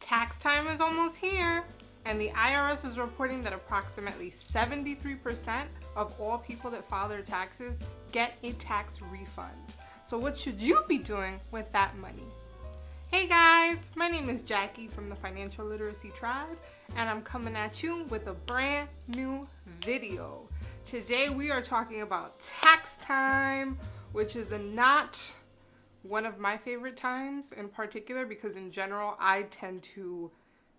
Tax time is almost here, and the IRS is reporting that approximately 73% of all people that file their taxes get a tax refund. So what should you be doing with that money? Hey guys, my name is Jackie from the Financial Literacy Tribe, and I'm coming at you with a brand new video. Today we are talking about tax time, which is not one of my favorite times in particular, because in general I tend to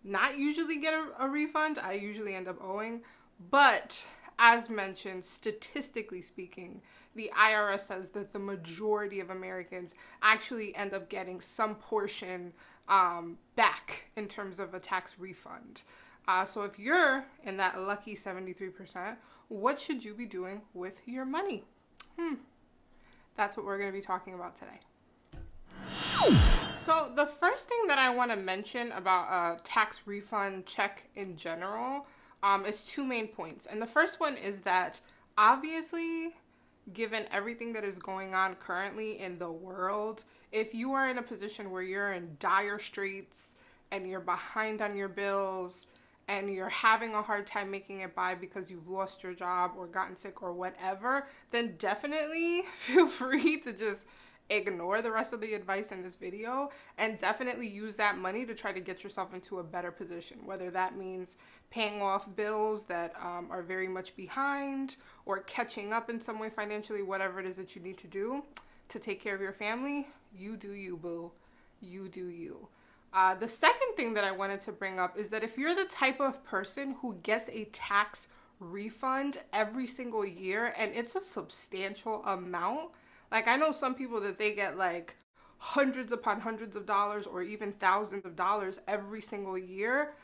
not usually get a refund. I usually end up owing, but as mentioned, statistically speaking, the IRS says that the majority of Americans actually end up getting some portion back in terms of a tax refund. So if you're in that lucky 73%, what should you be doing with your money? That's what we're going to be talking about today. So the first thing that I want to mention about a tax refund check in general is two main points. And the first one is that obviously, given everything that is going on currently in the world, if you are in a position where you're in dire straits and you're behind on your bills and you're having a hard time making it by because you've lost your job or gotten sick or whatever, then definitely feel free to just ignore the rest of the advice in this video and definitely use that money to try to get yourself into a better position, whether that means paying off bills that are very much behind or catching up in some way financially. Whatever it is that you need to do to take care of your family, you do you, boo. You do you. The second thing that I wanted to bring up is that if you're the type of person who gets a tax refund every single year and it's a substantial amount, like I know some people that they get like hundreds upon hundreds of dollars or even thousands of dollars every single year,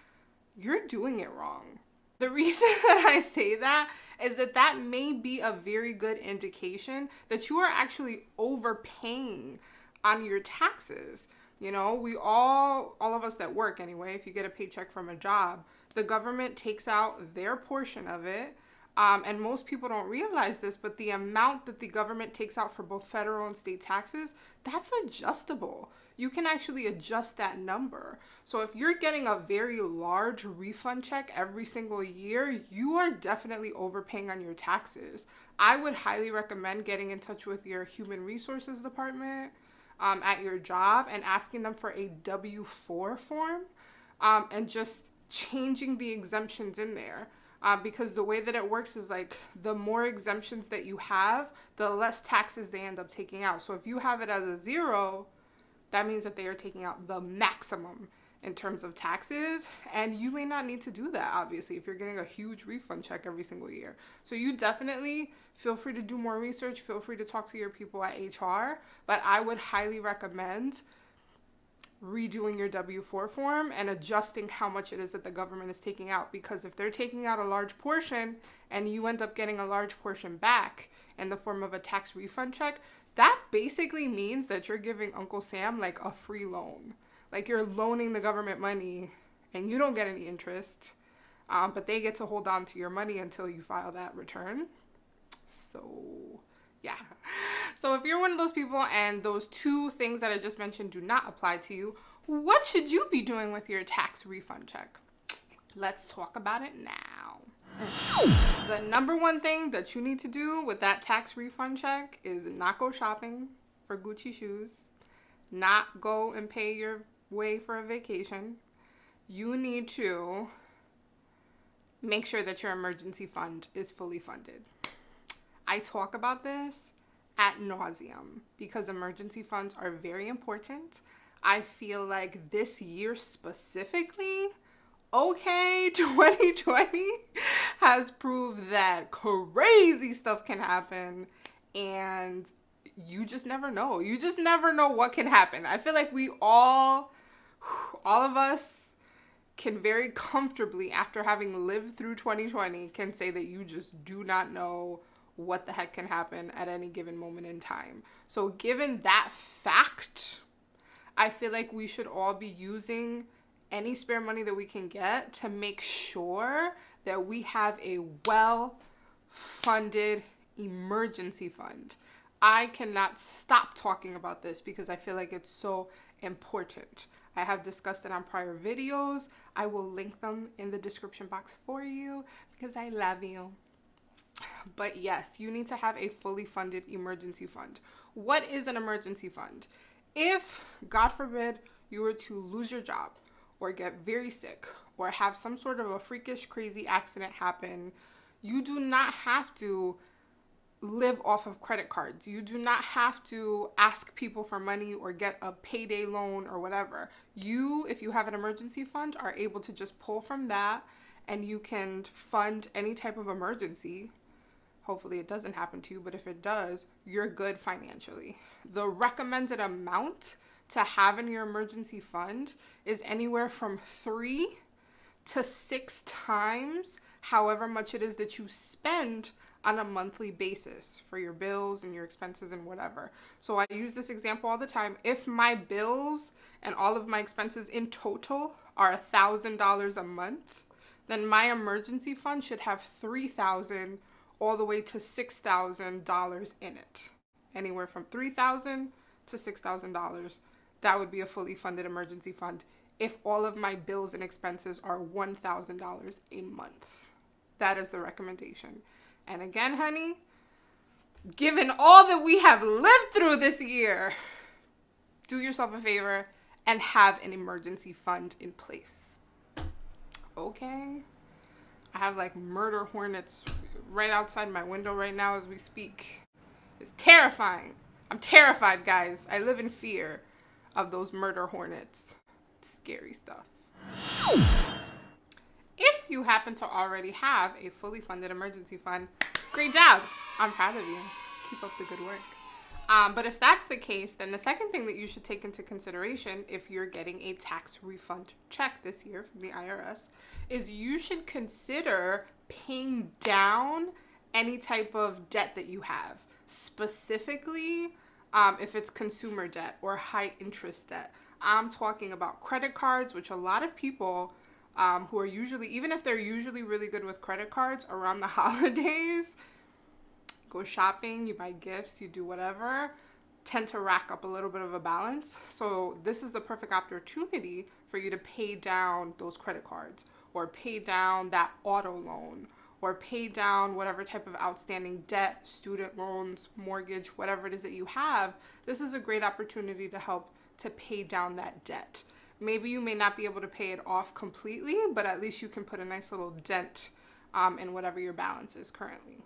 you're doing it wrong. The reason that I say that is that that may be a very good indication that you are actually overpaying on your taxes. You know, we all of us that work anyway, if you get a paycheck from a job, the government takes out their portion of it. And most people don't realize this, but the amount that the government takes out for both federal and state taxes, that's adjustable. You can actually adjust that number. So if you're getting a very large refund check every single year, you are definitely overpaying on your taxes. I would highly recommend getting in touch with your human resources department at your job and asking them for a W-4 form and just changing the exemptions in there. Because the way that it works is like the more exemptions that you have, the less taxes they end up taking out. So if you have it as a 0, that means that they are taking out the maximum in terms of taxes. And you may not need to do that, obviously, if you're getting a huge refund check every single year. So you definitely feel free to do more research. Feel free to talk to your people at HR. But I would highly recommend redoing your W-4 form and adjusting how much it is that the government is taking out, because if they're taking out a large portion and you end up getting a large portion back in the form of a tax refund check, that basically means that you're giving Uncle Sam like a free loan. Like you're loaning the government money and you don't get any interest, but they get to hold on to your money until you file that return. So yeah. So if you're one of those people and those two things that I just mentioned do not apply to you, what should you be doing with your tax refund check? Let's talk about it now. The number one thing that you need to do with that tax refund check is not go shopping for Gucci shoes, not go and pay your way for a vacation. You need to make sure that your emergency fund is fully funded. I talk about this ad nauseum because emergency funds are very important. I feel like this year specifically, 2020 has proved that crazy stuff can happen and you just never know. You just never know what can happen. I feel like we all of us can very comfortably, after having lived through 2020, can say that you just do not know what the heck can happen at any given moment in time. So given that fact, I feel like we should all be using any spare money that we can get to make sure that we have a well-funded emergency fund. I cannot stop talking about this because I feel like it's so important. I have discussed it on prior videos. I will link them in the description box for you because I love you. But yes, you need to have a fully funded emergency fund. What is an emergency fund? If, God forbid, you were to lose your job or get very sick or have some sort of a freakish, crazy accident happen, you do not have to live off of credit cards. You do not have to ask people for money or get a payday loan or whatever. You, if you have an emergency fund, are able to just pull from that and you can fund any type of emergency. Hopefully it doesn't happen to you, but if it does, you're good financially. The recommended amount to have in your emergency fund is anywhere from 3 to 6 times however much it is that you spend on a monthly basis for your bills and your expenses and whatever. So I use this example all the time. If my bills and all of my expenses in total are $1,000 a month, then my emergency fund should have $3,000 all the way to $6,000 in it. Anywhere from $3,000 to $6,000. That would be a fully funded emergency fund if all of my bills and expenses are $1,000 a month. That is the recommendation. And again, honey, given all that we have lived through this year, do yourself a favor and have an emergency fund in place. Okay? I have like murder hornets right outside my window right now as we speak. It's terrifying. I'm terrified, guys. I live in fear of those murder hornets. It's scary stuff. If you happen to already have a fully funded emergency fund, great job. I'm proud of you. Keep up the good work. But if that's the case, then the second thing that you should take into consideration if you're getting a tax refund check this year from the IRS is you should consider paying down any type of debt that you have. Specifically, if it's consumer debt or high interest debt. I'm talking about credit cards, which a lot of people who are usually, even if they're usually really good with credit cards around the holidays, go shopping, you buy gifts, you do whatever, tend to rack up a little bit of a balance. So this is the perfect opportunity for you to pay down those credit cards or pay down that auto loan or pay down whatever type of outstanding debt, student loans, mortgage, whatever it is that you have. This is a great opportunity to help to pay down that debt. Maybe you may not be able to pay it off completely, but at least you can put a nice little dent in whatever your balance is currently.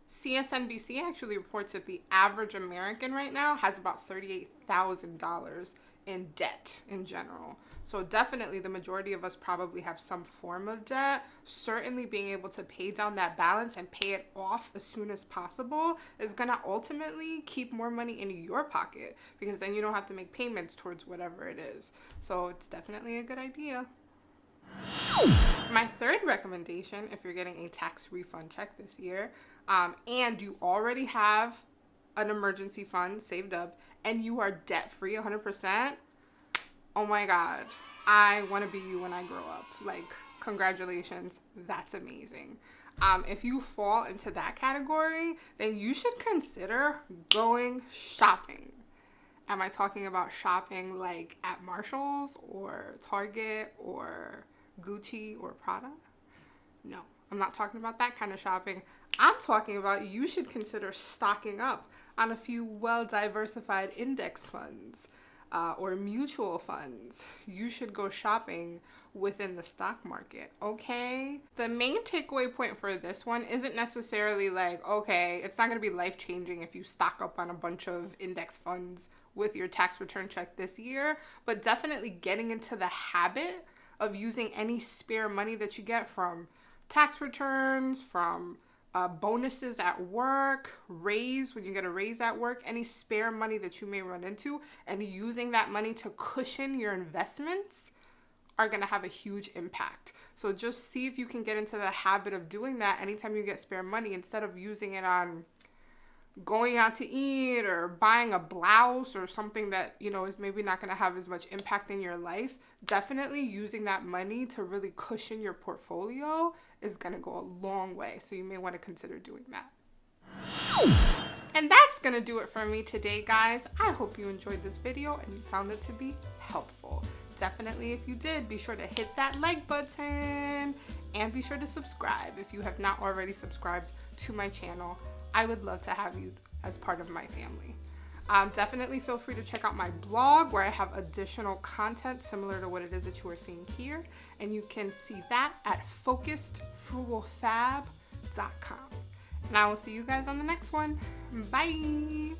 CSNBC actually reports that the average American right now has about $38,000 in debt in general. So definitely the majority of us probably have some form of debt. Certainly being able to pay down that balance and pay it off as soon as possible is going to ultimately keep more money in your pocket because then you don't have to make payments towards whatever it is. So it's definitely a good idea. My third recommendation, if you're getting a tax refund check this year, and you already have an emergency fund saved up and you are debt-free 100%, oh my God, I want to be you when I grow up. Like, congratulations, that's amazing. If you fall into that category, then you should consider going shopping. Am I talking about shopping like at Marshall's or Target or Gucci or Prada? No, I'm not talking about that kind of shopping. I'm talking about you should consider stocking up on a few well-diversified index funds or mutual funds. You should go shopping within the stock market, okay? The main takeaway point for this one isn't necessarily like, okay, it's not going to be life-changing if you stock up on a bunch of index funds with your tax return check this year, but definitely getting into the habit of using any spare money that you get from tax returns, from bonuses at work, raise, when you get a raise at work, any spare money that you may run into, and using that money to cushion your investments are going to have a huge impact. So just see if you can get into the habit of doing that anytime you get spare money, instead of using it on going out to eat or buying a blouse or something that, you know, is maybe not going to have as much impact in your life. Definitely using that money to really cushion your portfolio is going to go a long way. So you may want to consider doing that. And that's going to do it for me today, guys. I hope you enjoyed this video and you found it to be helpful. definitely, if you did, be sure to hit that like button and be sure to subscribe if you have not already subscribed to my channel. I would love to have you as part of my family. Definitely feel free to check out my blog where I have additional content similar to what it is that you are seeing here. And you can see that at focusedfrugalfab.com. And I will see you guys on the next one. Bye!